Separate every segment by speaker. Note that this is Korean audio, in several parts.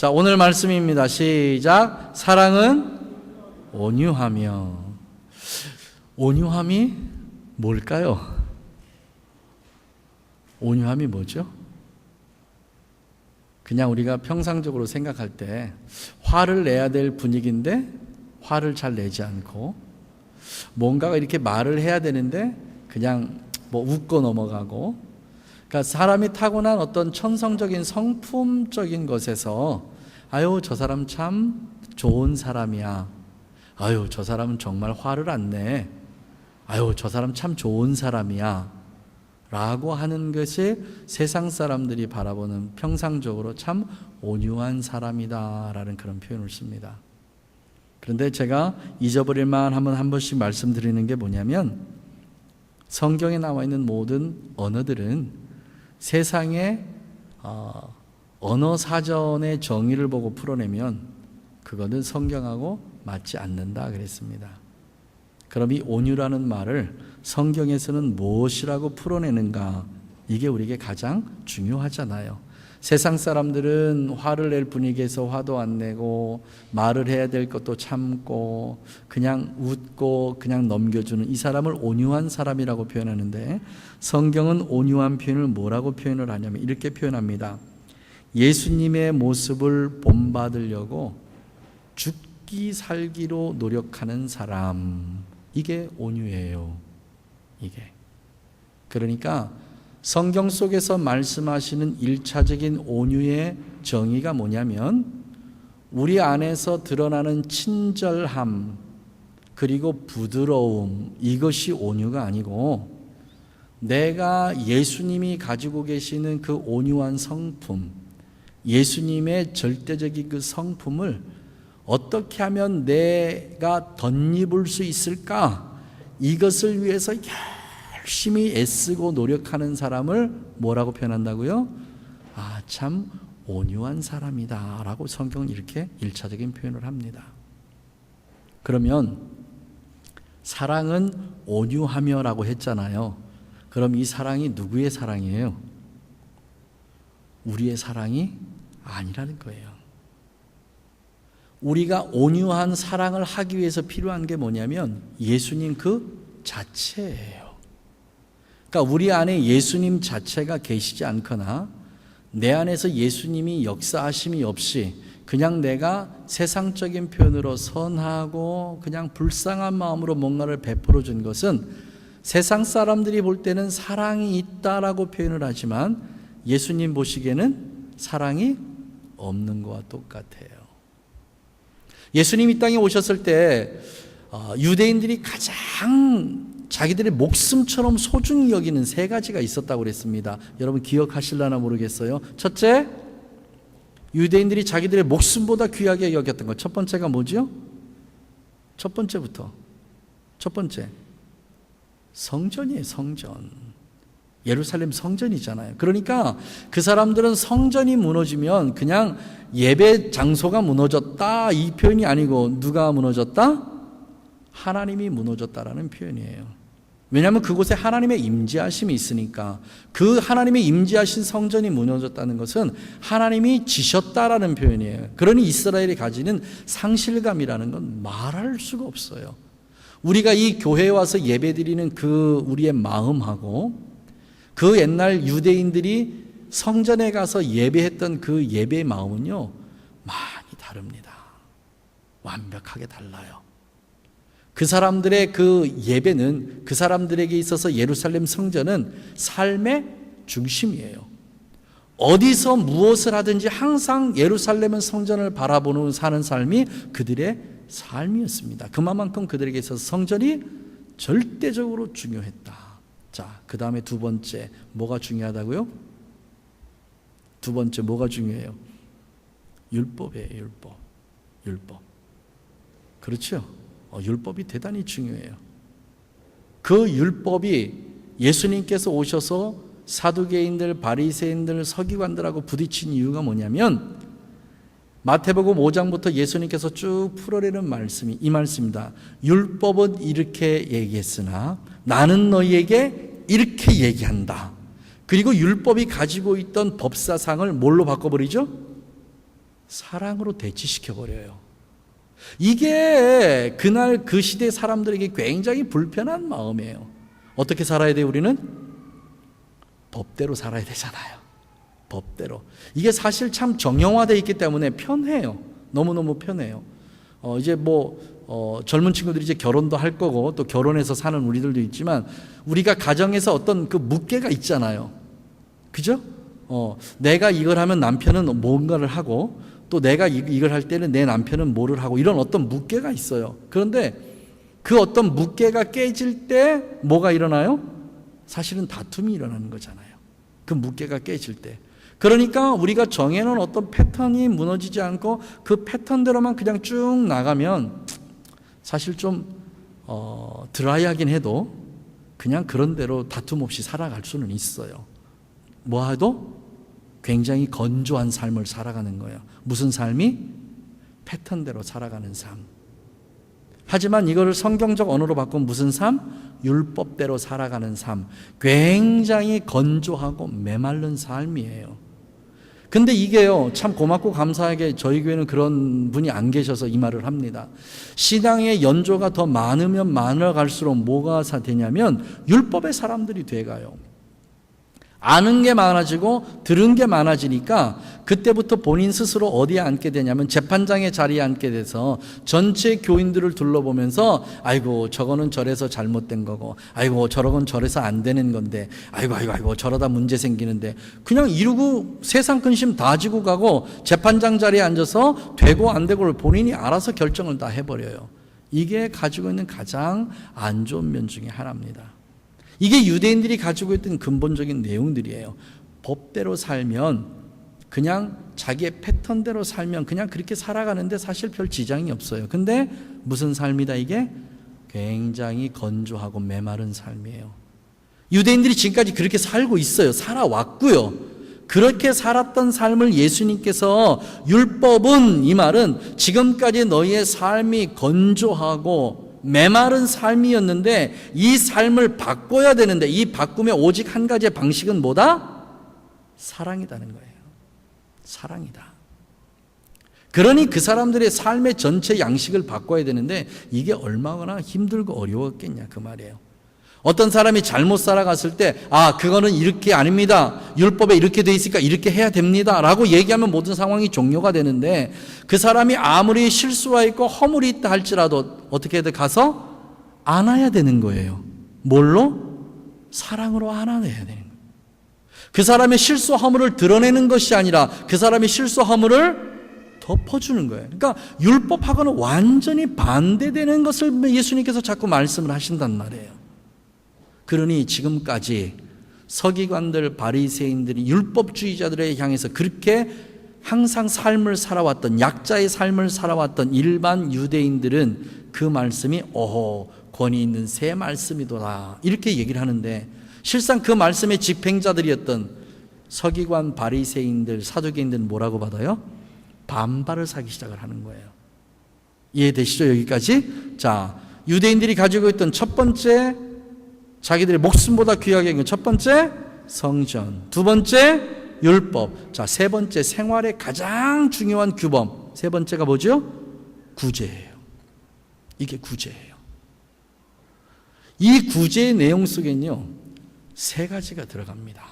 Speaker 1: 자, 오늘 말씀입니다. 시작. 사랑은 온유하며. 온유함이 뭘까요? 온유함이 뭐죠? 그냥 우리가 평상적으로 생각할 때 화를 내야 될 분위기인데 화를 잘 내지 않고, 뭔가가 이렇게 말을 해야 되는데 그냥 뭐 웃고 넘어가고, 그러니까 사람이 타고난 어떤 천성적인 성품적인 것에서 아유 저 사람 참 좋은 사람이야, 아유 저 사람은 정말 화를 안 내, 아유 저 사람 참 좋은 사람이야 라고 하는 것이 세상 사람들이 바라보는 평상적으로 참 온유한 사람이다 라는 그런 표현을 씁니다. 그런데 제가 잊어버릴 만하면 한 번씩 말씀드리는 게 뭐냐면, 성경에 나와 있는 모든 언어들은 세상의 언어 사전의 정의를 보고 풀어내면 그거는 성경하고 맞지 않는다 그랬습니다. 그럼 이 온유라는 말을 성경에서는 무엇이라고 풀어내는가, 이게 우리에게 가장 중요하잖아요. 세상 사람들은 화를 낼 분위기에서 화도 안 내고, 말을 해야 될 것도 참고 그냥 웃고 그냥 넘겨주는 이 사람을 온유한 사람이라고 표현하는데, 성경은 온유한 표현을 뭐라고 표현을 하냐면 이렇게 표현합니다. 예수님의 모습을 본받으려고 죽기 살기로 노력하는 사람, 이게 온유예요. 이게 그러니까 성경 속에서 말씀하시는 1차적인 온유의 정의가 뭐냐면, 우리 안에서 드러나는 친절함 그리고 부드러움, 이것이 온유가 아니고, 내가 예수님이 가지고 계시는 그 온유한 성품, 예수님의 절대적인 그 성품을 어떻게 하면 내가 덧입을 수 있을까, 이것을 위해서 열심히 애쓰고 노력하는 사람을 뭐라고 표현한다고요? 아, 참 온유한 사람이다 라고 성경은 이렇게 1차적인 표현을 합니다. 그러면 사랑은 온유하며 라고 했잖아요. 그럼 이 사랑이 누구의 사랑이에요? 우리의 사랑이 아니라는 거예요. 우리가 온유한 사랑을 하기 위해서 필요한 게 뭐냐면 예수님 그 자체예요. 그러니까 우리 안에 예수님 자체가 계시지 않거나 내 안에서 예수님이 역사하심이 없이 그냥 내가 세상적인 표현으로 선하고 그냥 불쌍한 마음으로 뭔가를 베풀어 준 것은 세상 사람들이 볼 때는 사랑이 있다라고 표현을 하지만 예수님 보시기에는 사랑이 없는 것과 똑같아요. 예수님이 이 땅에 오셨을 때 유대인들이 가장 자기들의 목숨처럼 소중히 여기는 세 가지가 있었다고 그랬습니다. 여러분 기억하실려나 모르겠어요. 첫째, 유대인들이 자기들의 목숨보다 귀하게 여겼던 것. 첫 번째가 뭐죠? 첫 번째부터. 첫 번째, 성전이에요. 성전. 예루살렘 성전이잖아요. 그러니까 그 사람들은 성전이 무너지면 그냥 예배 장소가 무너졌다 이 표현이 아니고 누가 무너졌다? 하나님이 무너졌다라는 표현이에요. 왜냐하면 그곳에 하나님의 임재하심이 있으니까. 그 하나님의 임재하신 성전이 무너졌다는 것은 하나님이 지셨다라는 표현이에요. 그러니 이스라엘이 가지는 상실감이라는 건 말할 수가 없어요. 우리가 이 교회에 와서 예배드리는 그 우리의 마음하고 그 옛날 유대인들이 성전에 가서 예배했던 그 예배의 마음은요, 많이 다릅니다. 완벽하게 달라요. 그 사람들의 그 예배는, 그 사람들에게 있어서 예루살렘 성전은 삶의 중심이에요. 어디서 무엇을 하든지 항상 예루살렘 성전을 바라보는 사는 삶이 그들의 삶이었습니다. 그만큼 그들에게 있어서 성전이 절대적으로 중요했다. 자, 그 다음에 두 번째, 뭐가 중요하다고요? 두 번째, 뭐가 중요해요? 율법이에요, 율법. 율법. 그렇죠? 율법이 대단히 중요해요. 그 율법이 예수님께서 오셔서 사두개인들, 바리새인들, 서기관들하고 부딪힌 이유가 뭐냐면 마태복음 5장부터 예수님께서 쭉 풀어내는 말씀이 이 말씀입니다. 율법은 이렇게 얘기했으나 나는 너희에게 이렇게 얘기한다. 그리고 율법이 가지고 있던 법사상을 뭘로 바꿔버리죠? 사랑으로 대치시켜버려요. 이게 그날 그 시대 사람들에게 굉장히 불편한 마음이에요. 어떻게 살아야 돼요? 우리는 법대로 살아야 되잖아요. 법대로. 이게 사실 참 정형화되어 있기 때문에 편해요. 너무너무 편해요. 이제 젊은 친구들이 이제 결혼도 할 거고 또 결혼해서 사는 우리들도 있지만 우리가 가정에서 어떤 그 묵계가 있잖아요. 그죠? 내가 이걸 하면 남편은 뭔가를 하고 또 내가 이걸 할 때는 내 남편은 뭐를 하고 이런 어떤 묵계가 있어요. 그런데 그 어떤 묵계가 깨질 때 뭐가 일어나요? 사실은 다툼이 일어나는 거잖아요. 그 묵계가 깨질 때. 그러니까 우리가 정해놓은 어떤 패턴이 무너지지 않고 그 패턴대로만 그냥 쭉 나가면 사실 좀 드라이하긴 해도 그냥 그런 대로 다툼 없이 살아갈 수는 있어요. 뭐 해도 굉장히 건조한 삶을 살아가는 거예요. 무슨 삶이? 패턴대로 살아가는 삶. 하지만 이거를 성경적 언어로 바꾸면 무슨 삶? 율법대로 살아가는 삶. 굉장히 건조하고 메마른 삶이에요. 근데 이게요, 참 고맙고 감사하게 저희 교회는 그런 분이 안 계셔서 이 말을 합니다. 신앙의 연조가 더 많으면 많아갈수록 뭐가 되냐면 율법의 사람들이 돼가요. 아는 게 많아지고 들은 게 많아지니까 그때부터 본인 스스로 어디에 앉게 되냐면 재판장의 자리에 앉게 돼서 전체 교인들을 둘러보면서 아이고 저거는 저래서 잘못된 거고 아이고 저러건 저래서 안 되는 건데 아이고 저러다 문제 생기는데 그냥 이러고 세상 근심 다 지고 가고 재판장 자리에 앉아서 되고 안 되고를 본인이 알아서 결정을 다 해버려요. 이게 가지고 있는 가장 안 좋은 면 중에 하나입니다. 이게 유대인들이 가지고 있던 근본적인 내용들이에요. 법대로 살면 그냥 자기의 패턴대로 살면 그냥 그렇게 살아가는데 사실 별 지장이 없어요. 근데 무슨 삶이다 이게? 굉장히 건조하고 메마른 삶이에요. 유대인들이 지금까지 그렇게 살고 있어요. 살아왔고요. 그렇게 살았던 삶을 예수님께서 율법은 이 말은 지금까지 너희의 삶이 건조하고 메마른 삶이었는데 이 삶을 바꿔야 되는데 이 바꾸면 오직 한 가지의 방식은 뭐다? 사랑이라는 거예요. 사랑이다. 그러니 그 사람들의 삶의 전체 양식을 바꿔야 되는데 이게 얼마나 힘들고 어려웠겠냐 그 말이에요. 어떤 사람이 잘못 살아갔을 때 그거는 이렇게 아닙니다. 율법에 이렇게 돼 있으니까 이렇게 해야 됩니다 라고 얘기하면 모든 상황이 종료가 되는데 그 사람이 아무리 실수가 있고 허물이 있다 할지라도 어떻게든 가서 안아야 되는 거예요. 뭘로? 사랑으로 안아내야 되는 거예요. 그 사람의 실수 허물을 드러내는 것이 아니라 그 사람의 실수 허물을 덮어주는 거예요. 그러니까 율법하고는 완전히 반대되는 것을 예수님께서 자꾸 말씀을 하신단 말이에요. 그러니 지금까지 서기관들, 바리새인들이 율법주의자들에 향해서 그렇게 항상 삶을 살아왔던 약자의 삶을 살아왔던 일반 유대인들은 그 말씀이 권위 있는 새 말씀이더라 이렇게 얘기를 하는데 실상 그 말씀의 집행자들이었던 서기관, 바리새인들, 사두개인들은 뭐라고 받아요? 반발을 하기 시작을 하는 거예요. 이해되시죠? 여기까지? 자, 유대인들이 가지고 있던 첫 번째 자기들의 목숨보다 귀하게 여긴 첫 번째 성전, 두 번째 율법, 자, 세 번째 생활의 가장 중요한 규범, 세 번째가 뭐죠? 구제예요. 이게 구제예요. 이 구제의 내용 속에는요 세 가지가 들어갑니다.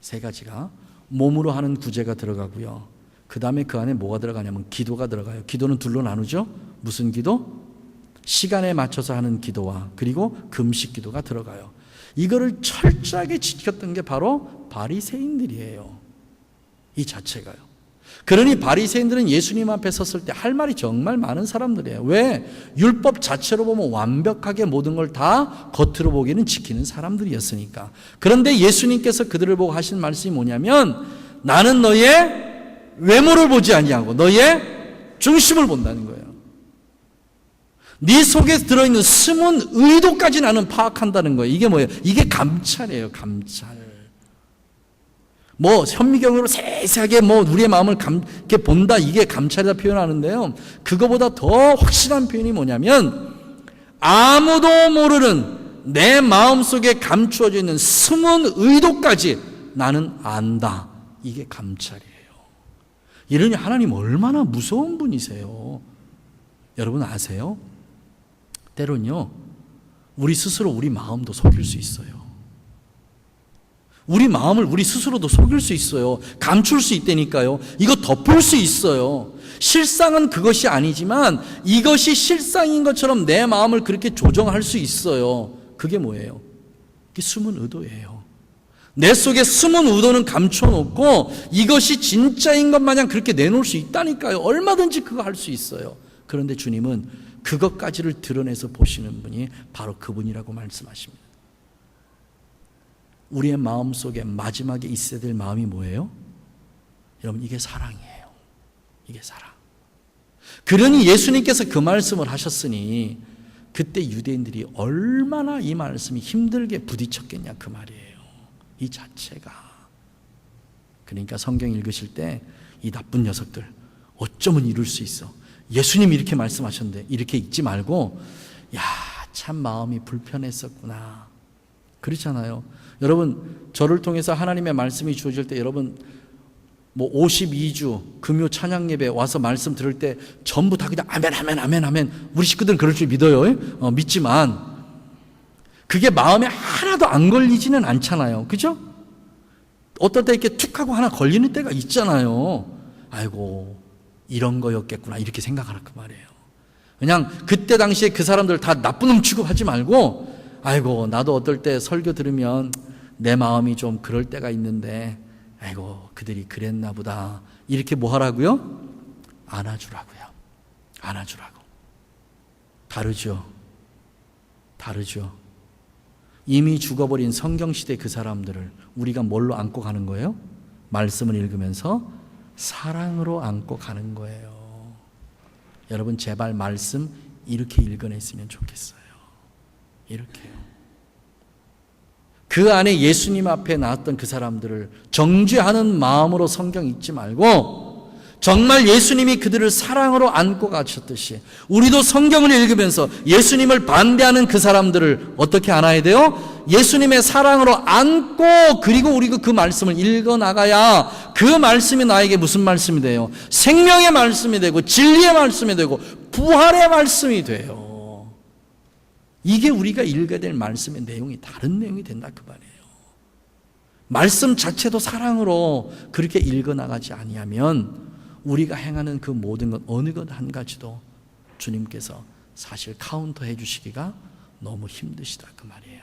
Speaker 1: 세 가지가 몸으로 하는 구제가 들어가고요. 그 다음에 그 안에 뭐가 들어가냐면 기도가 들어가요. 기도는 둘로 나누죠. 무슨 기도? 시간에 맞춰서 하는 기도와 그리고 금식 기도가 들어가요. 이거를 철저하게 지켰던 게 바로 바리새인들이에요. 이 자체가요. 그러니 바리새인들은 예수님 앞에 섰을 때 할 말이 정말 많은 사람들이에요. 왜? 율법 자체로 보면 완벽하게 모든 걸 다 겉으로 보기는 지키는 사람들이었으니까. 그런데 예수님께서 그들을 보고 하신 말씀이 뭐냐면 나는 너의 외모를 보지 아니하고 너의 중심을 본다는 거예요. 네 속에 들어있는 숨은 의도까지 나는 파악한다는 거예요. 이게 뭐예요? 이게 감찰이에요. 감찰. 현미경으로 세세하게 우리의 마음을 이렇게 본다. 이게 감찰이다 표현하는데요. 그거보다 더 확실한 표현이 뭐냐면 아무도 모르는 내 마음속에 감추어져 있는 숨은 의도까지 나는 안다. 이게 감찰이에요. 이러니 하나님 얼마나 무서운 분이세요. 여러분 아세요? 때론요, 우리 스스로 우리 마음도 속일 수 있어요. 우리 마음을 우리 스스로도 속일 수 있어요. 감출 수 있다니까요. 이거 덮을 수 있어요. 실상은 그것이 아니지만 이것이 실상인 것처럼 내 마음을 그렇게 조정할 수 있어요. 그게 뭐예요? 그게 숨은 의도예요. 내 속에 숨은 의도는 감춰놓고 이것이 진짜인 것 마냥 그렇게 내놓을 수 있다니까요. 얼마든지 그거 할 수 있어요. 그런데 주님은 그것까지를 드러내서 보시는 분이 바로 그분이라고 말씀하십니다. 우리의 마음 속에 마지막에 있어야 될 마음이 뭐예요? 여러분, 이게 사랑이에요. 이게 사랑. 그러니 예수님께서 그 말씀을 하셨으니 그때 유대인들이 얼마나 이 말씀이 힘들게 부딪혔겠냐 그 말이에요. 이 자체가. 그러니까 성경 읽으실 때 이 나쁜 녀석들 어쩌면 이룰 수 있어. 예수님이 이렇게 말씀하셨는데 이렇게 읽지 말고, 야, 참 마음이 불편했었구나. 그렇잖아요. 여러분, 저를 통해서 하나님의 말씀이 주어질 때 여러분 52주 금요 찬양 예배 와서 말씀 들을 때 전부 다 그냥 아멘 아멘 아멘 아멘. 우리 식구들은 그럴 줄 믿어요. 믿지만 그게 마음에 하나도 안 걸리지는 않잖아요. 그죠? 어떨 때 이렇게 툭 하고 하나 걸리는 때가 있잖아요. 아이고, 이런 거였겠구나 이렇게 생각하라 그 말이에요. 그냥 그때 당시에 그 사람들 다 나쁜 놈 취급하지 말고, 아이고, 나도 어떨 때 설교 들으면 내 마음이 좀 그럴 때가 있는데 아이고, 그들이 그랬나 보다. 이렇게 뭐 하라고요? 안아주라고요. 안아주라고. 다르죠. 다르죠. 이미 죽어버린 성경시대 그 사람들을 우리가 뭘로 안고 가는 거예요? 말씀을 읽으면서 사랑으로 안고 가는 거예요. 여러분, 제발 말씀 이렇게 읽어냈으면 좋겠어요. 이렇게요. 그 안에 예수님 앞에 나왔던 그 사람들을 정죄하는 마음으로 성경 읽지 말고 정말 예수님이 그들을 사랑으로 안고 가셨듯이 우리도 성경을 읽으면서 예수님을 반대하는 그 사람들을 어떻게 안아야 돼요? 예수님의 사랑으로 안고, 그리고 우리가 그 말씀을 읽어나가야 그 말씀이 나에게 무슨 말씀이 돼요? 생명의 말씀이 되고 진리의 말씀이 되고 부활의 말씀이 돼요. 이게 우리가 읽어야 될 말씀의 내용이 다른 내용이 된다 그 말이에요. 말씀 자체도 사랑으로 그렇게 읽어나가지 아니하면 우리가 행하는 그 모든 것 어느 것 한 가지도 주님께서 사실 카운터 해주시기가 너무 힘드시다 그 말이에요.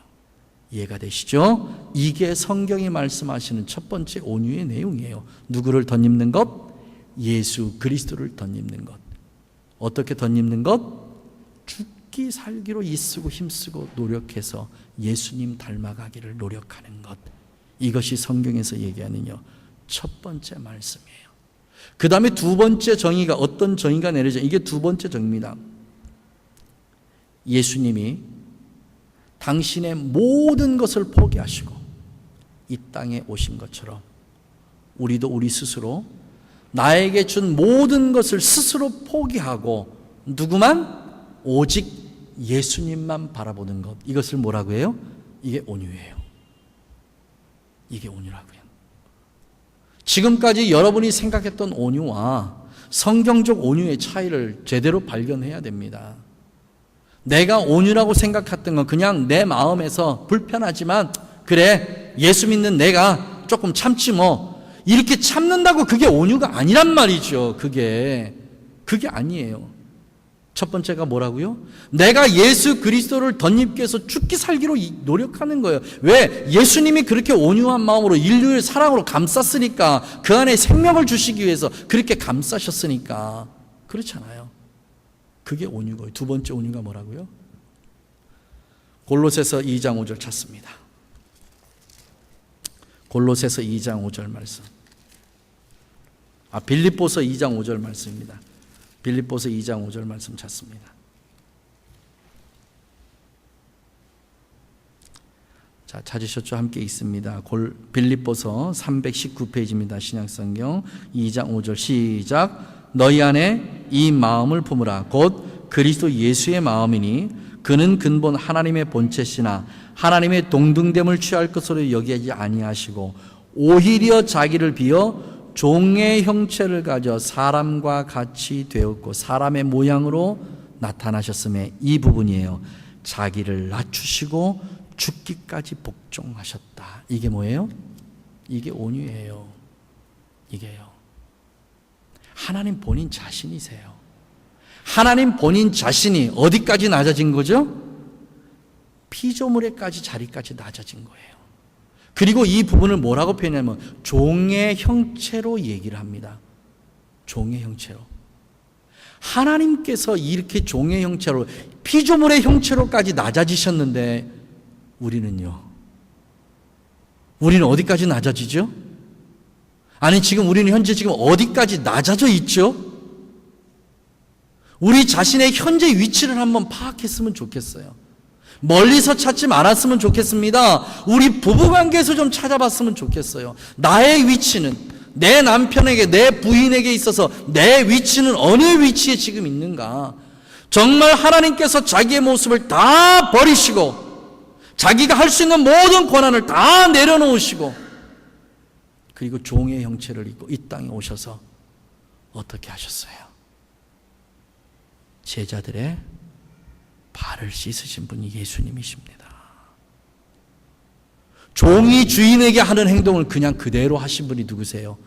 Speaker 1: 이해가 되시죠? 이게 성경이 말씀하시는 첫 번째 온유의 내용이에요. 누구를 덧입는 것? 예수 그리스도를 덧입는 것. 어떻게 덧입는 것? 죽기 살기로 이쓰고 힘쓰고 노력해서 예수님 닮아가기를 노력하는 것. 이것이 성경에서 얘기하는 첫 번째 말씀이에요. 그 다음에 두 번째 정의가 어떤 정의가 내려져? 이게 두 번째 정의입니다. 예수님이 당신의 모든 것을 포기하시고 이 땅에 오신 것처럼 우리도 우리 스스로 나에게 준 모든 것을 스스로 포기하고 누구만? 오직 예수님만 바라보는 것. 이것을 뭐라고 해요? 이게 온유예요. 이게 온유라고요. 지금까지 여러분이 생각했던 온유와 성경적 온유의 차이를 제대로 발견해야 됩니다. 내가 온유라고 생각했던 건 그냥 내 마음에서 불편하지만 그래, 예수 믿는 내가 조금 참지 뭐, 이렇게 참는다고 그게 온유가 아니란 말이죠. 그게 아니에요. 첫 번째가 뭐라고요? 내가 예수 그리스도를 덧입기 위해서 죽기 살기로 노력하는 거예요. 왜? 예수님이 그렇게 온유한 마음으로 인류를 사랑으로 감쌌으니까, 그 안에 생명을 주시기 위해서 그렇게 감싸셨으니까. 그렇잖아요. 그게 온유고요. 두 번째 온유가 뭐라고요? 골로새서 2장 5절 찾습니다. 골로새서 2장 5절 말씀. 빌립보서 2장 5절 말씀입니다. 빌립보서 2장 5절 말씀 찾습니다. 자, 찾으셨죠? 함께 있습니다. 빌립보서 319페이지입니다. 신약성경 2장 5절 시작. 너희 안에 이 마음을 품으라. 곧 그리스도 예수의 마음이니 그는 근본 하나님의 본체시나 하나님의 동등됨을 취할 것으로 여기지 아니하시고 오히려 자기를 비어 종의 형체를 가져 사람과 같이 되었고 사람의 모양으로 나타나셨음에 이 부분이에요. 자기를 낮추시고 죽기까지 복종하셨다. 이게 뭐예요? 이게 온유예요. 이게요. 하나님 본인 자신이세요. 하나님 본인 자신이 어디까지 낮아진 거죠? 피조물에까지 자리까지 낮아진 거예요. 그리고 이 부분을 뭐라고 표현하냐면 종의 형체로 얘기를 합니다. 종의 형체로. 하나님께서 이렇게 종의 형체로 피조물의 형체로까지 낮아지셨는데 우리는요? 우리는 어디까지 낮아지죠? 아니 지금 우리는 현재 지금 어디까지 낮아져 있죠? 우리 자신의 현재 위치를 한번 파악했으면 좋겠어요. 멀리서 찾지 말았으면 좋겠습니다. 우리 부부관계에서 좀 찾아봤으면 좋겠어요. 나의 위치는 내 남편에게 내 부인에게 있어서 내 위치는 어느 위치에 지금 있는가? 정말 하나님께서 자기의 모습을 다 버리시고 자기가 할 수 있는 모든 권한을 다 내려놓으시고 그리고 종의 형체를 입고 이 땅에 오셔서 어떻게 하셨어요? 제자들의 발을 씻으신 분이 예수님이십니다. 종이 주인에게 하는 행동을 그냥 그대로 하신 분이 누구세요?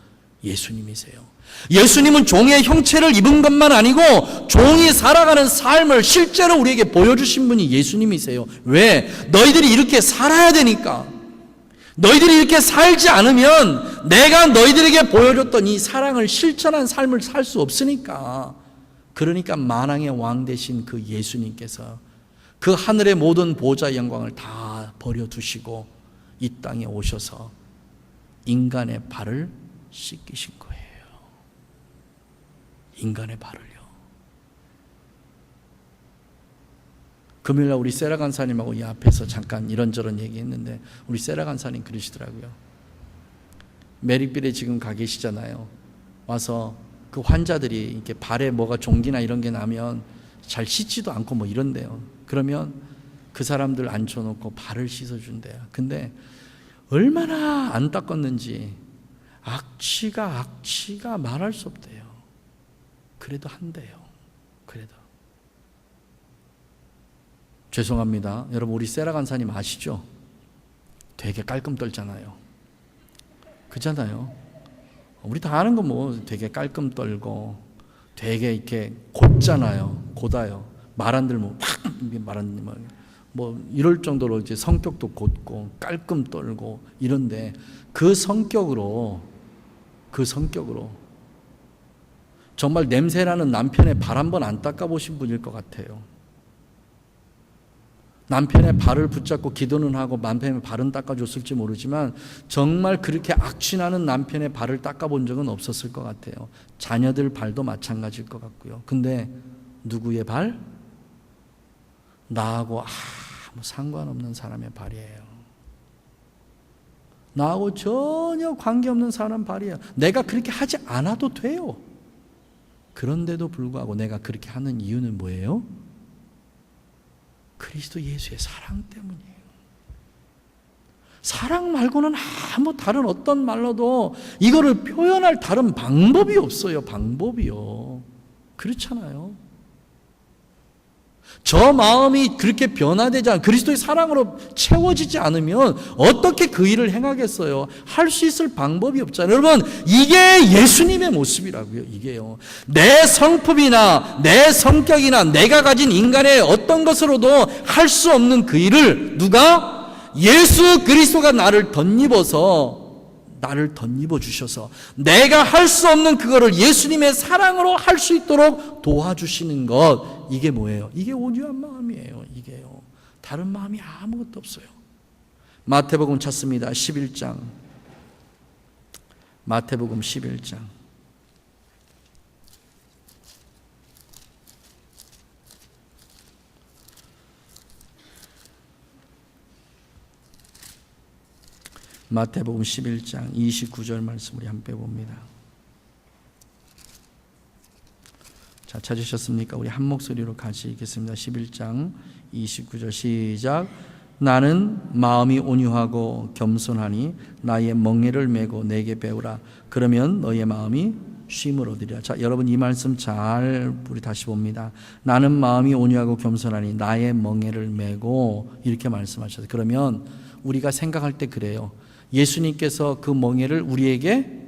Speaker 1: 예수님이세요. 예수님은 종의 형체를 입은 것만 아니고 종이 살아가는 삶을 실제로 우리에게 보여주신 분이 예수님이세요. 왜? 너희들이 이렇게 살아야 되니까. 너희들이 이렇게 살지 않으면 내가 너희들에게 보여줬던 이 사랑을 실천한 삶을 살 수 없으니까. 그러니까 만왕의 왕 되신 그 예수님께서 그 하늘의 모든 보좌의 영광을 다 버려두시고 이 땅에 오셔서 인간의 발을 씻기신 거예요. 인간의 발을요. 금요일날 우리 세라 간사님하고 이 앞에서 잠깐 이런저런 얘기했는데 우리 세라 간사님 그러시더라고요. 메릭빌에 지금 가 계시잖아요. 와서 그 환자들이 이렇게 발에 뭐가 종기나 이런 게 나면 잘 씻지도 않고 뭐 이런대요. 그러면 그 사람들 앉혀놓고 발을 씻어준대요. 근데 얼마나 안 닦았는지 악취가 말할 수 없대요. 그래도 한대요. 그래도. 죄송합니다. 여러분 우리 세라 간사님 아시죠? 되게 깔끔 떨잖아요. 그잖아요. 우리 다 아는 거 뭐 되게 깔끔 떨고 되게 이렇게 곧잖아요. 곧아요. 말 안 들면 말 안 들면 뭐 이럴 정도로 이제 성격도 곧고 깔끔 떨고 이런데 그 성격으로 정말 냄새나는 남편의 발 한 번 안 닦아보신 분일 것 같아요. 남편의 발을 붙잡고 기도는 하고 남편의 발은 닦아줬을지 모르지만 정말 그렇게 악취나는 남편의 발을 닦아본 적은 없었을 것 같아요. 자녀들 발도 마찬가지일 것 같고요. 근데 누구의 발? 나하고 아무 상관없는 사람의 발이에요. 나하고 전혀 관계없는 사람 발이에요. 내가 그렇게 하지 않아도 돼요. 그런데도 불구하고 내가 그렇게 하는 이유는 뭐예요? 그리스도 예수의 사랑 때문이에요. 사랑 말고는 아무 다른 어떤 말로도 이거를 표현할 다른 방법이 없어요. 방법이요. 그렇잖아요. 저 마음이 그렇게 변화되지 않으면 그리스도의 사랑으로 채워지지 않으면 어떻게 그 일을 행하겠어요? 할 수 있을 방법이 없잖아요. 여러분 이게 예수님의 모습이라고요. 이게요. 내 성품이나 내 성격이나 내가 가진 인간의 어떤 것으로도 할 수 없는 그 일을 누가? 예수 그리스도가 나를 덧입어 주셔서 내가 할 수 없는 그거를 예수님의 사랑으로 할 수 있도록 도와주시는 것. 이게 뭐예요? 이게 온유한 마음이에요. 이게요. 다른 마음이 아무것도 없어요. 마태복음 찾습니다. 11장. 마태복음 11장. 마태복음 11장 29절 말씀 우리 한번 빼봅니다. 자, 찾으셨습니까? 우리 한 목소리로 같이 읽겠습니다. 11장 29절 시작. 나는 마음이 온유하고 겸손하니 나의 멍에를 메고 내게 배우라. 그러면 너의 마음이 쉼을 얻으리라. 자, 여러분 이 말씀 잘 우리 다시 봅니다. 나는 마음이 온유하고 겸손하니 나의 멍에를 메고 이렇게 말씀하셨어요. 그러면 우리가 생각할 때 그래요. 예수님께서 그 멍에를 우리에게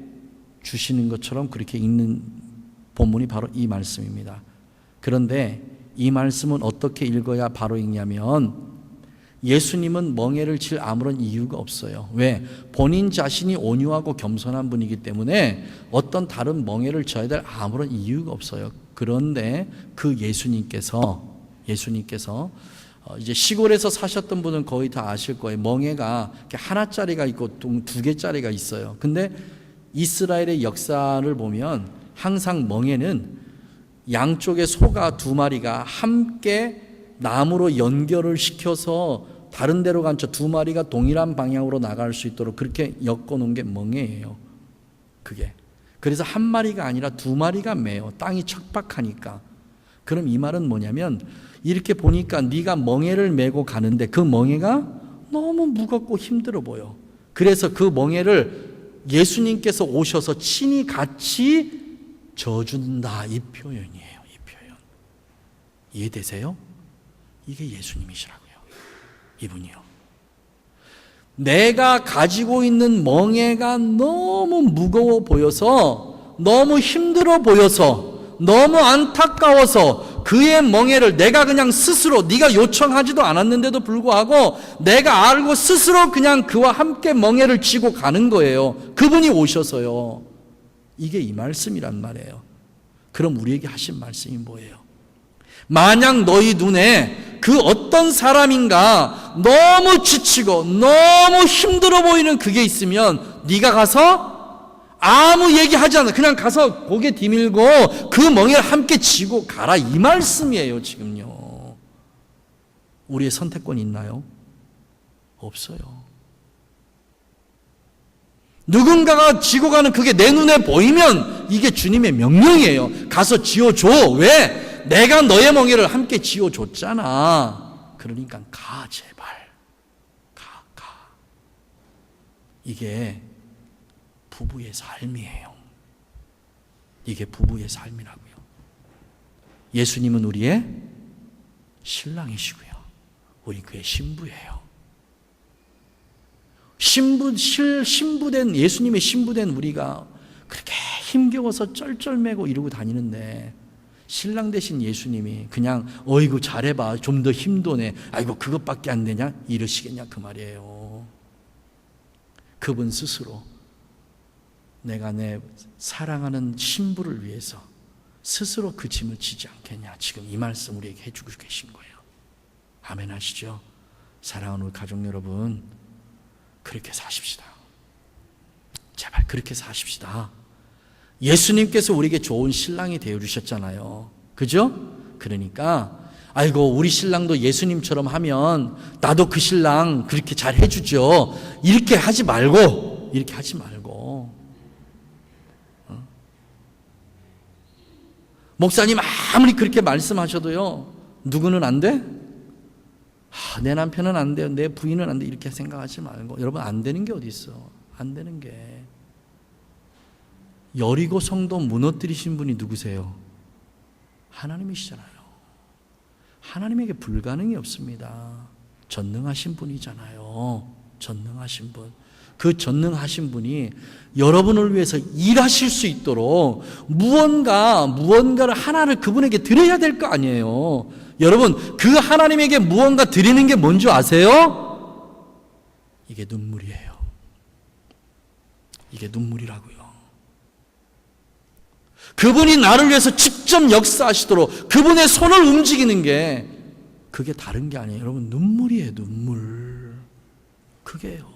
Speaker 1: 주시는 것처럼 그렇게 읽는 본문이 바로 이 말씀입니다. 그런데 이 말씀은 어떻게 읽어야 바로 읽냐면 예수님은 멍에를 칠 아무런 이유가 없어요. 왜? 본인 자신이 온유하고 겸손한 분이기 때문에 어떤 다른 멍에를 쳐야 될 아무런 이유가 없어요. 그런데 그 예수님께서 이제 시골에서 사셨던 분은 거의 다 아실 거예요. 멍에가 하나짜리가 있고 두 개짜리가 있어요. 근데 이스라엘의 역사를 보면 항상 멍에는 양쪽의 소가 두 마리가 함께 나무로 연결을 시켜서 다른 데로 간 저 두 마리가 동일한 방향으로 나갈 수 있도록 그렇게 엮어 놓은 게 멍에예요. 그게. 그래서 한 마리가 아니라 두 마리가 매요. 땅이 척박하니까. 그럼 이 말은 뭐냐면 이렇게 보니까 네가 멍에를 메고 가는데 그 멍에가 너무 무겁고 힘들어 보여. 그래서 그 멍에를 예수님께서 오셔서 친히 같이 져준다. 이 표현이에요. 이 표현. 이해되세요? 이게 예수님이시라고요. 이분이요. 내가 가지고 있는 멍에가 너무 무거워 보여서, 너무 힘들어 보여서, 너무 안타까워서 그의 멍에를 내가 그냥 스스로, 네가 요청하지도 않았는데도 불구하고 내가 알고 스스로 그냥 그와 함께 멍에를 지고 가는 거예요. 그분이 오셔서요. 이게 이 말씀이란 말이에요. 그럼 우리에게 하신 말씀이 뭐예요? 만약 너희 눈에 그 어떤 사람인가 너무 지치고 너무 힘들어 보이는 그게 있으면 네가 가서 아무 얘기하지 않아 그냥 가서 고개 디밀고 그 멍에를 함께 지고 가라, 이 말씀이에요. 지금요. 우리의 선택권이 있나요? 없어요. 누군가가 지고 가는 그게 내 눈에 보이면 이게 주님의 명령이에요. 가서 지어줘. 왜? 내가 너의 멍에를 함께 지어줬잖아. 그러니까 가, 제발. 가. 이게 부부의 삶이에요. 이게 부부의 삶이라고요. 예수님은 우리의 신랑이시고요. 우리 그의 신부예요. 신부된, 예수님의 신부된 우리가 그렇게 힘겨워서 쩔쩔매고 이러고 다니는데 신랑 대신 예수님이 그냥 어이구 잘해봐, 좀 더 힘도네, 아이고 그것밖에 안 되냐 이러시겠냐 그 말이에요. 그분 스스로 내가 내 사랑하는 신부를 위해서 스스로 그 짐을 지지 않겠냐, 지금 이 말씀 우리에게 해주고 계신 거예요. 아멘 하시죠? 사랑하는 우리 가족 여러분, 그렇게 사십시다. 제발 그렇게 사십시다. 예수님께서 우리에게 좋은 신랑이 되어주셨잖아요. 그죠? 그러니까 아이고 우리 신랑도 예수님처럼 하면 나도 그 신랑 그렇게 잘 해주죠. 이렇게 하지 말고 목사님 아무리 그렇게 말씀하셔도요, 누구는 안 돼? 내 남편은 안 돼요, 내 부인은 안 돼, 이렇게 생각하지 말고, 여러분 안 되는 게 어디 있어? 안 되는 게. 여리고 성도 무너뜨리신 분이 누구세요? 하나님이시잖아요. 하나님에게 불가능이 없습니다. 전능하신 분이잖아요. 전능하신 분. 그 전능하신 분이 여러분을 위해서 일하실 수 있도록 무언가를 하나를 그분에게 드려야 될 거 아니에요. 여러분, 그 하나님에게 무언가 드리는 게 뭔지 아세요? 이게 눈물이에요. 이게 눈물이라고요. 그분이 나를 위해서 직접 역사하시도록 그분의 손을 움직이는 게, 그게 다른 게 아니에요. 여러분, 눈물이에요. 눈물. 그게요.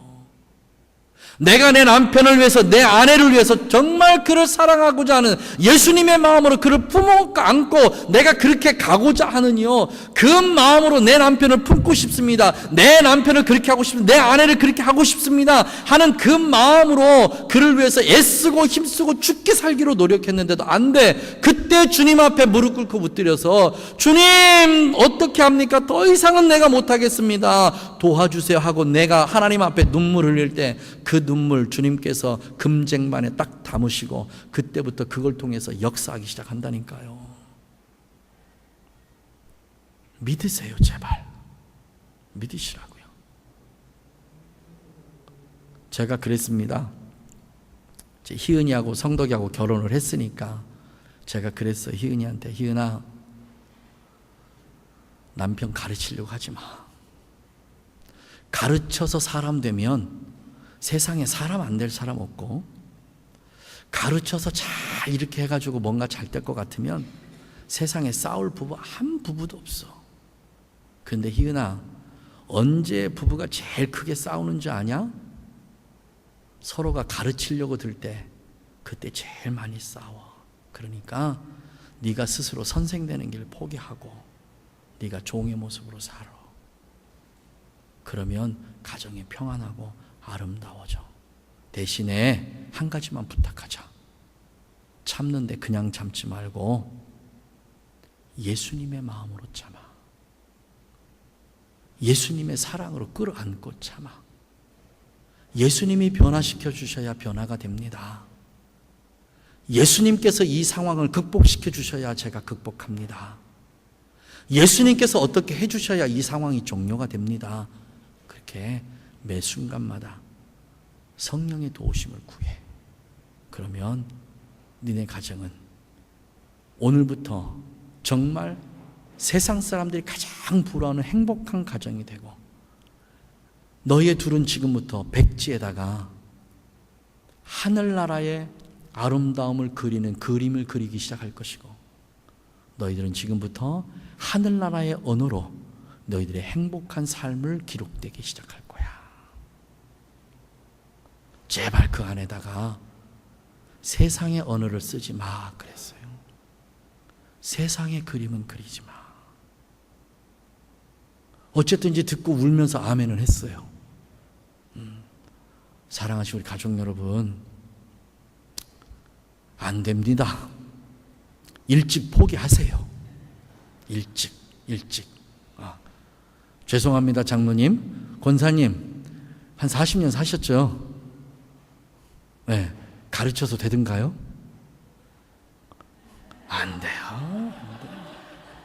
Speaker 1: 내가 내 남편을 위해서, 내 아내를 위해서 정말 그를 사랑하고자 하는 예수님의 마음으로 그를 품어 안고 내가 그렇게 가고자 하느니요, 그 마음으로 내 남편을 품고 싶습니다, 내 남편을 그렇게 하고 싶습니다, 내 아내를 그렇게 하고 싶습니다 하는 그 마음으로 그를 위해서 애쓰고 힘쓰고 죽게 살기로 노력했는데도 안 돼. 그때 주님 앞에 무릎 꿇고 묻드려서 주님 어떻게 합니까? 더 이상은 내가 못하겠습니다, 도와주세요 하고 내가 하나님 앞에 눈물 흘릴 때 그 눈물 주님께서 금쟁반에 딱 담으시고 그때부터 그걸 통해서 역사하기 시작한다니까요. 믿으세요. 제발 믿으시라고요. 제가 그랬습니다. 희은이하고 성덕이하고 결혼을 했으니까 제가 그랬어요. 희은이한테, 희은아, 남편 가르치려고 하지 마. 가르쳐서 사람 되면 세상에 사람 안 될 사람 없고, 가르쳐서 잘 이렇게 해가지고 뭔가 잘 될 것 같으면 세상에 싸울 부부 한 부부도 없어. 근데 희은아, 언제 부부가 제일 크게 싸우는 줄 아냐? 서로가 가르치려고 들 때, 그때 제일 많이 싸워. 그러니까 네가 스스로 선생 되는 길 포기하고 네가 종의 모습으로 살아. 그러면 가정이 평안하고 아름다워져. 대신에 한 가지만 부탁하자. 참는데 그냥 참지 말고 예수님의 마음으로 참아. 예수님의 사랑으로 끌어안고 참아. 예수님이 변화시켜 주셔야 변화가 됩니다. 예수님께서 이 상황을 극복시켜 주셔야 제가 극복합니다. 예수님께서 어떻게 해주셔야 이 상황이 종료가 됩니다. 그렇게 매 순간마다 성령의 도우심을 구해. 그러면 니네 가정은 오늘부터 정말 세상 사람들이 가장 부러워하는 행복한 가정이 되고, 너희의 둘은 지금부터 백지에다가 하늘나라의 아름다움을 그리는 그림을 그리기 시작할 것이고, 너희들은 지금부터 하늘나라의 언어로 너희들의 행복한 삶을 기록되기 시작할 거야. 제발 그 안에다가 세상의 언어를 쓰지 마 그랬어요. 세상의 그림은 그리지 마. 어쨌든 이제 듣고 울면서 아멘을 했어요. 사랑하시는 우리 가족 여러분, 안 됩니다. 일찍 포기하세요. 일찍. 죄송합니다, 장로님, 권사님, 한 40년 사셨죠? 네, 가르쳐서 되든가요? 안 돼요.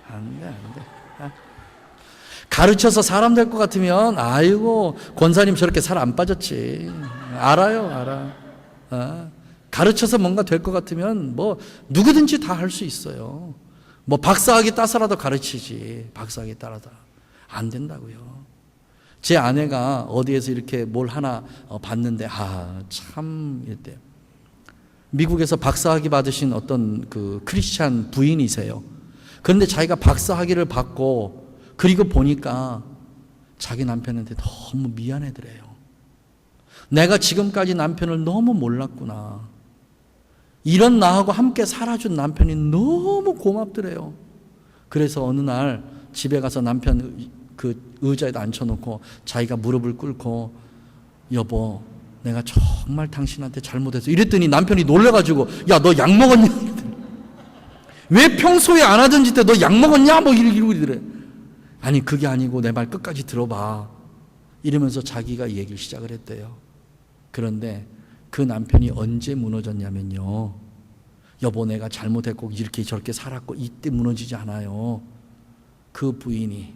Speaker 1: 안 돼. 가르쳐서 사람 될 것 같으면, 아이고, 권사님 저렇게 살 안 빠졌지. 알아. 가르쳐서 뭔가 될 것 같으면 뭐 누구든지 다 할 수 있어요. 뭐 박사학위 따서라도 가르치지. 박사학위 따라서 안 된다고요. 제 아내가 어디에서 이렇게 뭘 하나 봤는데 참 이랬대요. 미국에서 박사학위 받으신 어떤 그 크리스찬 부인이세요. 그런데 자기가 박사학위를 받고 그리고 보니까 자기 남편한테 너무 미안해더래요. 내가 지금까지 남편을 너무 몰랐구나. 이런 나하고 함께 살아준 남편이 너무 고맙더래요. 그래서 어느 날 집에 가서 남편 그 의자에다 앉혀놓고 자기가 무릎을 꿇고, 여보, 내가 정말 당신한테 잘못했어. 이랬더니 남편이 놀래가지고, 야, 너 약 먹었냐? 왜 평소에 안 하던 짓 때 너 약 먹었냐? 뭐 이러고 이래. 아니, 그게 아니고 내 말 끝까지 들어봐. 이러면서 자기가 얘기를 시작을 했대요. 그런데 그 남편이 언제 무너졌냐면요, 여보, 내가 잘못했고 이렇게 저렇게 살았고 이때 무너지지 않아요. 그 부인이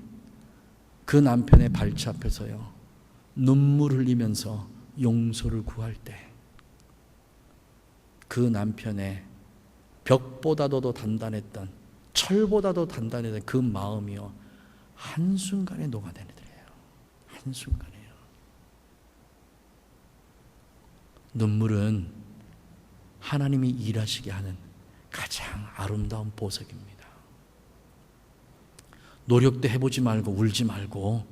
Speaker 1: 그 남편의 발치 앞에서요, 눈물 흘리면서 용서를 구할 때 그 남편의 벽보다도 더 단단했던, 철보다도 단단했던 그 마음이요, 한순간에 녹아내리더래요. 한순간에요. 눈물은 하나님이 일하시게 하는 가장 아름다운 보석입니다. 노력도 해보지 말고 울지 말고,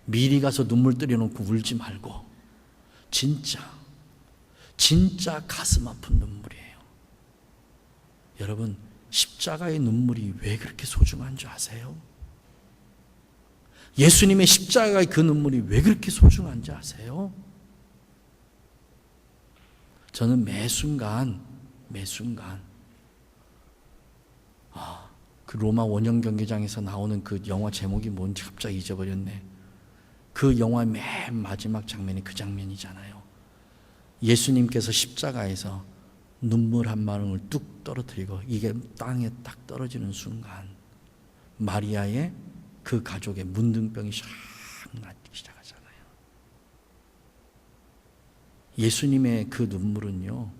Speaker 1: 미리 가서 눈물 들여놓고 울지 말고, 진짜 가슴 아픈 눈물이에요. 여러분, 십자가의 눈물이 왜 그렇게 소중한 줄 아세요? 예수님의 십자가의 그 눈물이 왜 그렇게 소중한지 아세요? 저는 매 순간 그 로마 원형 경기장에서 나오는 그 영화 제목이 뭔지 갑자기 잊어버렸네. 그 영화의 맨 마지막 장면이 그 장면이잖아요. 예수님께서 십자가에서 눈물 한 방울 뚝 떨어뜨리고 이게 땅에 딱 떨어지는 순간 마리아의 그 가족의 문둥병이 샥 나기 시작하잖아요. 예수님의 그 눈물은요,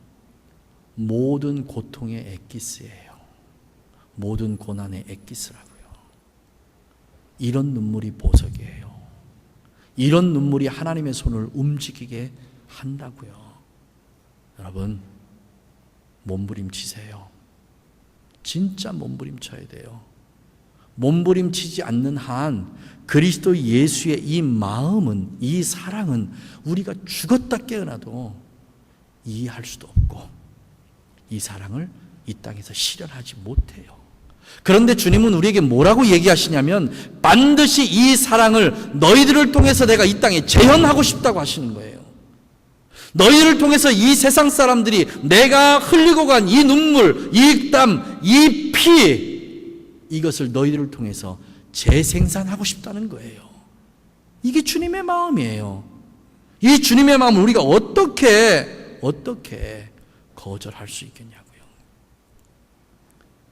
Speaker 1: 모든 고통의 엑기스예요. 모든 고난의 엑기스라고요. 이런 눈물이 보석이에요. 이런 눈물이 하나님의 손을 움직이게 한다고요. 여러분, 몸부림치세요. 진짜 몸부림쳐야 돼요. 몸부림치지 않는 한 그리스도 예수의 이 마음은, 이 사랑은 우리가 죽었다 깨어나도 이해할 수도 없고 이 사랑을 이 땅에서 실현하지 못해요. 그런데 주님은 우리에게 뭐라고 얘기하시냐면 반드시 이 사랑을 너희들을 통해서 내가 이 땅에 재현하고 싶다고 하시는 거예요. 너희를 통해서 이 세상 사람들이 내가 흘리고 간 이 눈물, 이 땀, 이 피, 이것을 너희들을 통해서 재생산하고 싶다는 거예요. 이게 주님의 마음이에요. 이 주님의 마음을 우리가 어떻게 거절할 수 있겠냐고요.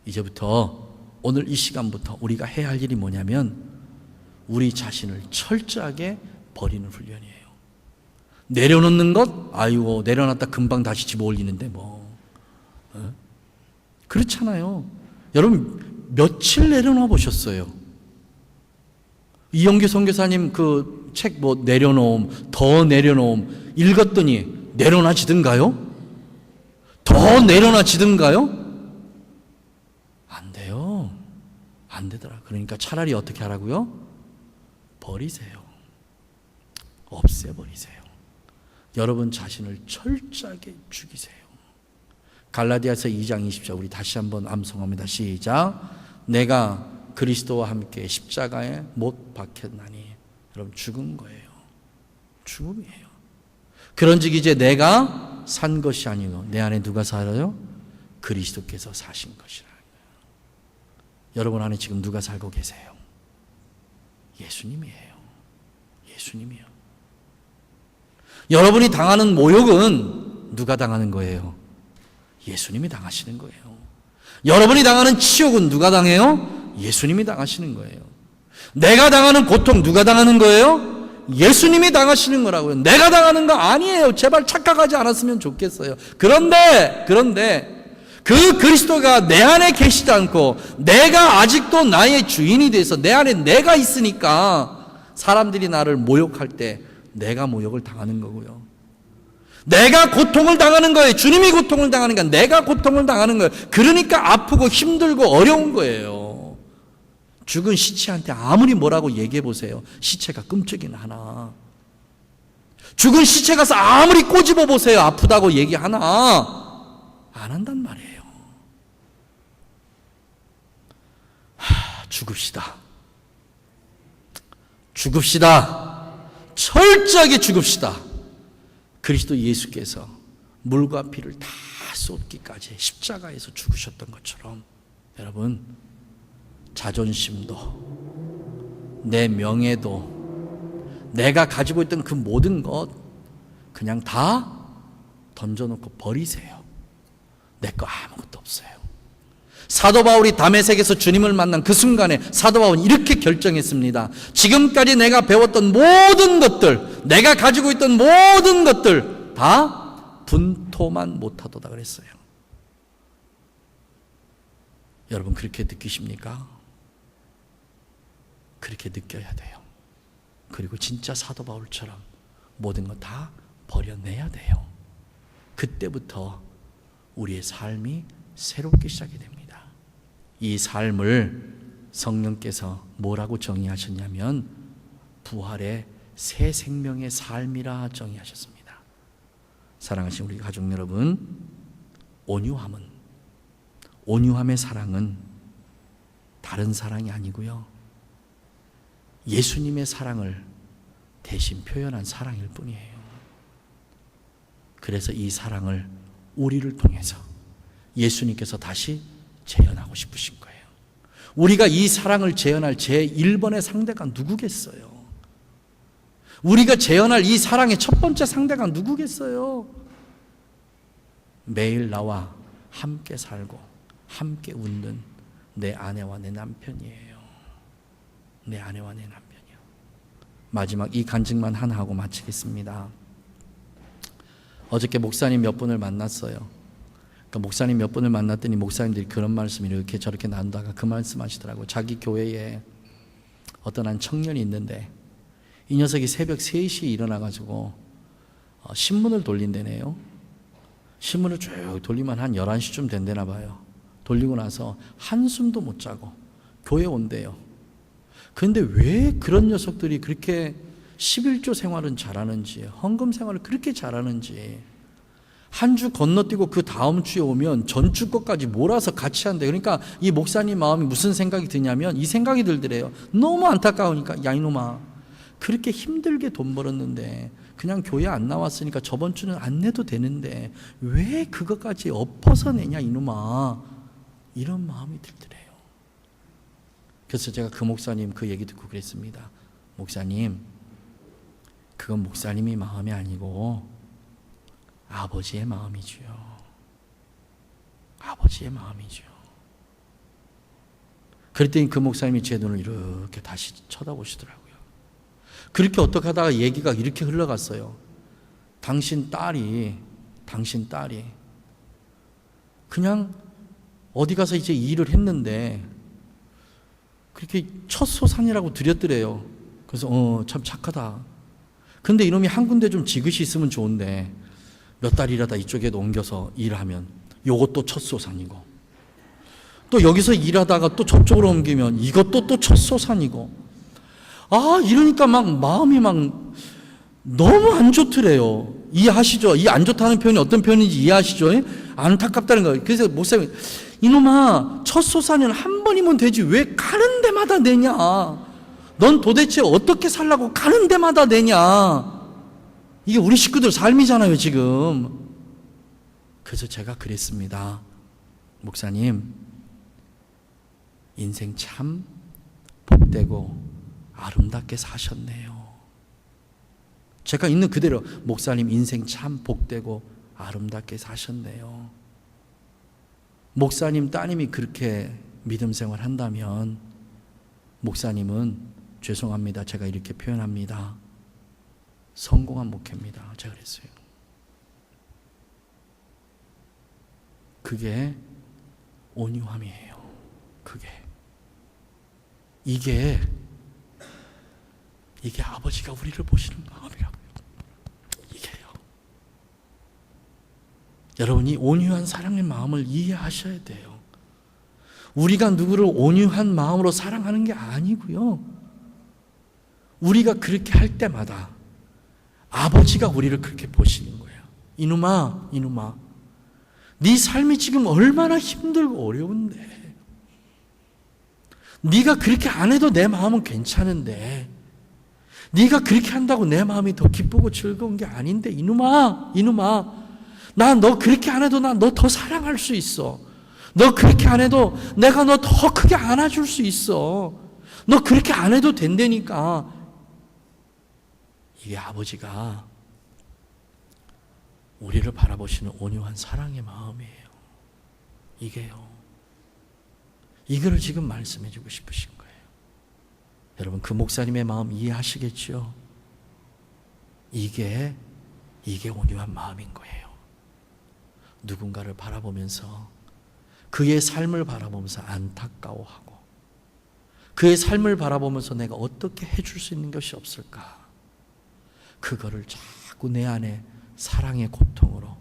Speaker 1: 이제부터 오늘 이 시간부터 우리가 해야 할 일이 뭐냐면 우리 자신을 철저하게 버리는 훈련이에요. 내려놓는 것? 아이고, 내려놨다 금방 다시 집어 올리는데 뭐. 그렇잖아요. 여러분, 며칠 내려놔 보셨어요? 이영규 선교사님 그 책 뭐 내려놓음, 더 내려놓음 읽었더니 내려놔지든가요? 더 내려놔지든가요? 안 돼요. 안 되더라. 그러니까 차라리 어떻게 하라고요? 버리세요. 없애버리세요. 여러분 자신을 철저하게 죽이세요. 갈라디아서 2장 20절 우리 다시 한번 암송합니다. 시작. 내가 그리스도와 함께 십자가에 못 박혔나니. 여러분 죽은 거예요. 죽음이에요. 그런즉 이제 내가 산 것이 아니고 내 안에 누가 살아요? 그리스도께서 사신 것이라. 여러분 안에 지금 누가 살고 계세요? 예수님이에요. 예수님이요. 여러분이 당하는 모욕은 누가 당하는 거예요? 예수님이 당하시는 거예요. 여러분이 당하는 치욕은 누가 당해요? 예수님이 당하시는 거예요. 내가 당하는 고통 누가 당하는 거예요? 예수님이 당하시는 거라고요. 내가 당하는 거 아니에요. 제발 착각하지 않았으면 좋겠어요. 그런데 그 그리스도가 내 안에 계시지 않고 내가 아직도 나의 주인이 돼서 내 안에 내가 있으니까 사람들이 나를 모욕할 때 내가 모욕을 당하는 거고요. 내가 고통을 당하는 거예요. 주님이 고통을 당하는 게 내가 고통을 당하는 거예요. 그러니까 아프고 힘들고 어려운 거예요. 죽은 시체한테 아무리 뭐라고 얘기해 보세요. 시체가 끔찍이나 하나. 죽은 시체 가서 아무리 꼬집어 보세요. 아프다고 얘기하나. 안 한단 말이에요. 죽읍시다. 철저하게 죽읍시다. 그리스도 예수께서 물과 피를 다 쏟기까지 십자가에서 죽으셨던 것처럼 여러분 자존심도 내 명예도 내가 가지고 있던 그 모든 것 그냥 다 던져놓고 버리세요. 내 거 아무것도 없어요. 사도 바울이 다메섹에서 주님을 만난 그 순간에 사도 바울은 이렇게 결정했습니다. 지금까지 내가 배웠던 모든 것들, 내가 가지고 있던 모든 것들 다 분토만 못하도다 그랬어요. 여러분 그렇게 느끼십니까? 그렇게 느껴야 돼요. 그리고 진짜 사도 바울처럼 모든 것 다 버려내야 돼요. 그때부터 우리의 삶이 새롭게 시작이 됩니다. 이 삶을 성령께서 뭐라고 정의하셨냐면 부활의 새 생명의 삶이라 정의하셨습니다. 사랑하신 우리 가족 여러분, 온유함의 사랑은 다른 사랑이 아니고요, 예수님의 사랑을 대신 표현한 사랑일 뿐이에요. 그래서 이 사랑을 우리를 통해서 예수님께서 다시 재현하고 싶으신 거예요. 우리가 이 사랑을 재현할 제1번의 상대가 누구겠어요? 우리가 재현할 이 사랑의 첫 번째 상대가 누구겠어요? 매일 나와 함께 살고 함께 웃는 내 아내와 내 남편이에요. 내 아내와 내 남편이요. 마지막 이 간증만 하나 하고 마치겠습니다. 어저께 목사님 몇 분을 만났어요. 그러니까 목사님 몇 분을 만났더니 목사님들이 그런 말씀 이렇게 저렇게 나누다가 그 말씀 하시더라고요. 자기 교회에 어떤 한 청년이 있는데 이 녀석이 새벽 3시에 일어나가지고 신문을 돌린다네요. 신문을 쭉 돌리면 한 11시쯤 된다나 봐요. 돌리고 나서 한숨도 못 자고 교회 온대요. 그런데 왜 그런 녀석들이 그렇게 11조 생활은 잘하는지, 헌금 생활을 그렇게 잘하는지, 한 주 건너뛰고 그 다음 주에 오면 전주 것까지 몰아서 같이 한대. 그러니까 이 목사님 마음이 무슨 생각이 드냐면 이 생각이 들더래요. 너무 안타까우니까, 야 이놈아, 그렇게 힘들게 돈 벌었는데 그냥 교회 안 나왔으니까 저번 주는 안 내도 되는데 왜 그것까지 엎어서 내냐 이놈아, 이런 마음이 들더래요. 그래서 제가 그 목사님 그 얘기 듣고 그랬습니다. 목사님, 그건 목사님이 마음이 아니고 아버지의 마음이지요. 아버지의 마음이죠. 그랬더니 그 목사님이 제 눈을 이렇게 다시 쳐다보시더라고요. 그렇게 어떻게 하다가 얘기가 이렇게 흘러갔어요. 당신 딸이 그냥 어디 가서 이제 일을 했는데 그렇게 첫 소산이라고 드렸더래요. 그래서 참 착하다. 근데 이놈이 한 군데 좀 지긋이 있으면 좋은데 몇 달 일하다 이쪽에 옮겨서 일하면 요것도 첫 소산이고, 또 여기서 일하다가 또 저쪽으로 옮기면 이것도 또 첫 소산이고, 이러니까 막 마음이 막 너무 안 좋더래요. 이해하시죠? 이 안 좋다는 표현이 어떤 표현인지 이해하시죠? 안타깝다는 거예요. 그래서 목사님이, 이놈아, 첫 소산은 한 번이면 되지 왜 가는 데마다 내냐? 넌 도대체 어떻게 살라고 가는 데마다 내냐? 이게 우리 식구들 삶이잖아요 지금. 그래서 제가 그랬습니다. 목사님, 인생 참 복되고 아름답게 사셨네요. 제가 있는 그대로, 목사님 인생 참 복되고 아름답게 사셨네요. 목사님 따님이 그렇게 믿음 생활 한다면 목사님은, 죄송합니다, 제가 이렇게 표현합니다, 성공한 목회입니다. 제가 그랬어요. 그게 온유함이에요. 이게 아버지가 우리를 보시는 마음이라고요. 이게요. 여러분이 온유한 사랑의 마음을 이해하셔야 돼요. 우리가 누구를 온유한 마음으로 사랑하는 게 아니고요, 우리가 그렇게 할 때마다 아버지가 우리를 그렇게 보시는 거예요. 이놈아, 네 삶이 지금 얼마나 힘들고 어려운데, 네가 그렇게 안 해도 내 마음은 괜찮은데, 네가 그렇게 한다고 내 마음이 더 기쁘고 즐거운 게 아닌데, 이놈아, 나 너 그렇게 안 해도 나 너 더 사랑할 수 있어. 너 그렇게 안 해도 내가 너 더 크게 안아줄 수 있어. 너 그렇게 안 해도 된다니까. 이게 아버지가 우리를 바라보시는 온유한 사랑의 마음이에요. 이거를 지금 말씀해 주고 싶으신 거예요. 여러분, 그 목사님의 마음 이해하시겠죠? 이게 온유한 마음인 거예요. 누군가를 바라보면서, 그의 삶을 바라보면서 안타까워하고, 그의 삶을 바라보면서 내가 어떻게 해줄 수 있는 것이 없을까? 그거를 자꾸 내 안에 사랑의 고통으로,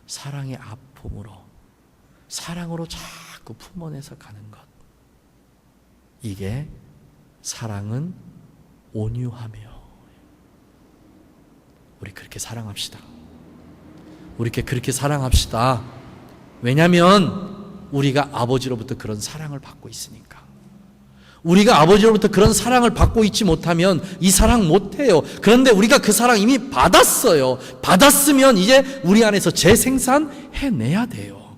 Speaker 1: 사랑의 아픔으로, 사랑으로 자꾸 품어내서 가는 것. 이게 사랑은 온유하며. 우리 그렇게 사랑합시다. 우리 그렇게 사랑합시다. 왜냐하면 우리가 아버지로부터 그런 사랑을 받고 있으니까. 우리가 아버지로부터 그런 사랑을 받고 있지 못하면 이 사랑 못해요. 그런데 우리가 그 사랑 이미 받았어요. 받았으면 이제 우리 안에서 재생산해내야 돼요.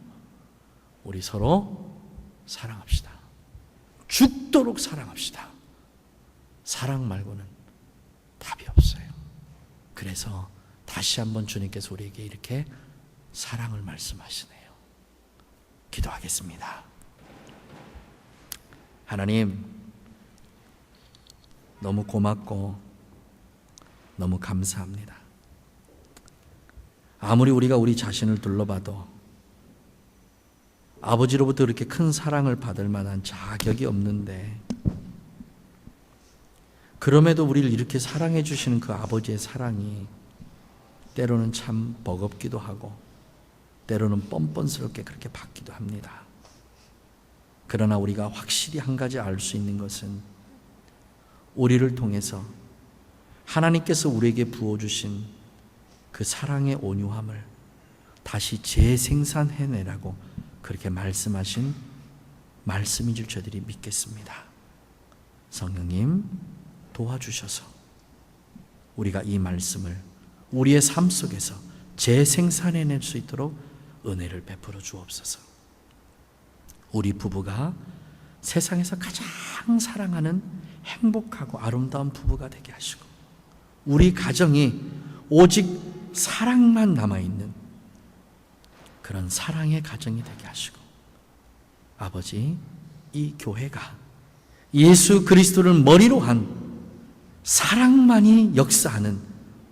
Speaker 1: 우리 서로 사랑합시다. 죽도록 사랑합시다. 사랑 말고는 답이 없어요. 그래서 다시 한번 주님께서 우리에게 이렇게 사랑을 말씀하시네요. 기도하겠습니다. 하나님, 너무 고맙고 너무 감사합니다. 아무리 우리가 우리 자신을 둘러봐도 아버지로부터 그렇게 큰 사랑을 받을 만한 자격이 없는데, 그럼에도 우리를 이렇게 사랑해 주시는 그 아버지의 사랑이 때로는 참 버겁기도 하고 때로는 뻔뻔스럽게 그렇게 받기도 합니다. 그러나 우리가 확실히 한 가지 알 수 있는 것은 우리를 통해서 하나님께서 우리에게 부어주신 그 사랑의 온유함을 다시 재생산해내라고 그렇게 말씀하신 말씀인 줄 저들이 믿겠습니다. 성령님 도와주셔서 우리가 이 말씀을 우리의 삶 속에서 재생산해낼 수 있도록 은혜를 베풀어 주옵소서. 우리 부부가 세상에서 가장 사랑하는 행복하고 아름다운 부부가 되게 하시고, 우리 가정이 오직 사랑만 남아있는 그런 사랑의 가정이 되게 하시고, 아버지, 이 교회가 예수 그리스도를 머리로 한 사랑만이 역사하는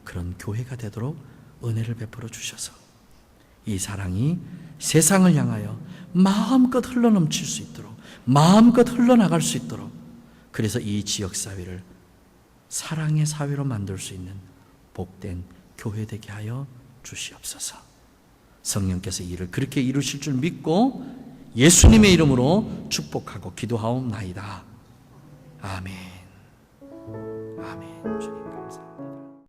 Speaker 1: 그런 교회가 되도록 은혜를 베풀어 주셔서 이 사랑이 세상을 향하여 마음껏 흘러넘칠 수 있도록, 마음껏 흘러나갈 수 있도록, 그래서 이 지역사회를 사랑의 사회로 만들 수 있는 복된 교회 되게 하여 주시옵소서. 성령께서 이를 그렇게 이루실 줄 믿고 예수님의 이름으로 축복하고 기도하옵나이다. 아멘. 아멘. 주님.